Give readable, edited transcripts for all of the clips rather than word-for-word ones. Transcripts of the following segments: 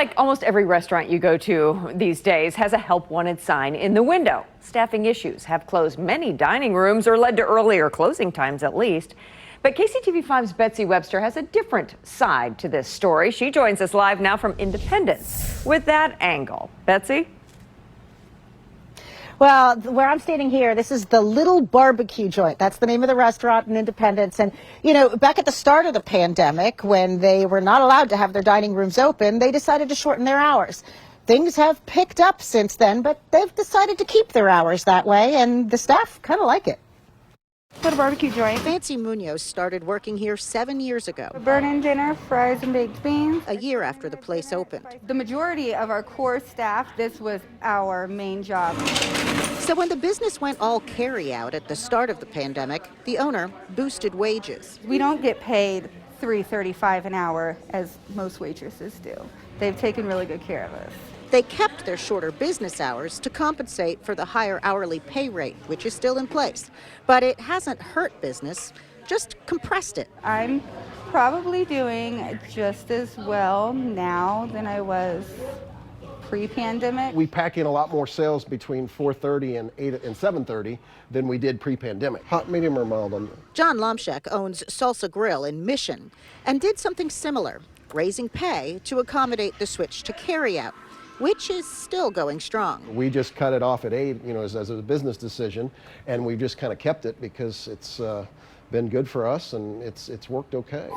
Like almost every restaurant you go to these days has a help wanted sign in the window. Staffing issues have closed many dining rooms or led to earlier closing times at least. But KCTV5's Betsy Webster has a different side to this story. She joins us live now from Independence with that angle. Betsy? Well, where I'm standing here, this is the Little Barbecue Joint. That's the name of the restaurant in Independence. And, you know, back at the start of the pandemic, when they were not allowed to have their dining rooms open, they decided to shorten their hours. Things have picked up since then, but they've decided to keep their hours that way, and the staff kind of like it. Little Barbecue Joint. Nancy Munoz started working here 7 years ago. A burn-in dinner, fries and baked beans. A year after the place opened. The majority of our core staff, this was our main job. So when the business went all carry-out at the start of the pandemic, the owner boosted wages. We don't get paid $3.35 an hour as most waitresses do. They've taken really good care of us. They kept their shorter business hours to compensate for the higher hourly pay rate, which is still in place. But it hasn't hurt business, just compressed it. I'm probably doing just as well now than I was pre-pandemic. We pack in a lot more sales between 4:30 and 8 and 7:30 than we did pre-pandemic. Hot, medium, or mild on them. John Lomshek owns Salsa Grill in Mission and did something similar, raising pay to accommodate the switch to carryout, which is still going strong. We just cut it off at 8, as a business decision, and we just kind of kept it because it's been good for us and it's worked okay.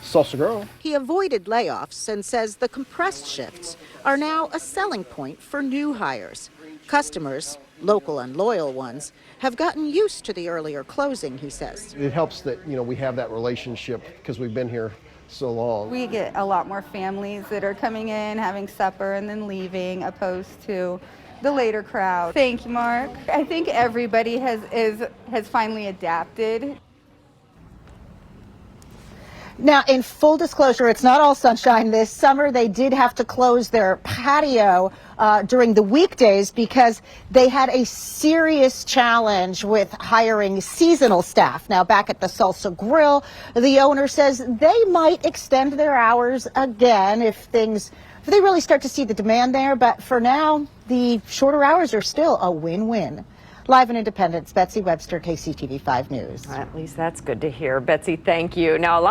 Salsa Grill. He avoided layoffs and says the compressed shifts are now a selling point for new hires. Customers, local and loyal ones, have gotten used to the earlier closing, he says. It helps that, we have that relationship because we've been here so long. We get a lot more families that are coming in, having supper, and then leaving, opposed to the later crowd. Thank you, Mark. I think everybody has finally adapted. Now, in full disclosure, it's not all sunshine. This summer, they did have to close their patio during the weekdays because they had a serious challenge with hiring seasonal staff. Now, back at the Salsa Grill, the owner says they might extend their hours again if they really start to see the demand there. But for now, the shorter hours are still a win-win. Live in Independence, Betsy Webster, KCTV5 News. At least that's good to hear. Betsy, thank you. Now, a lot of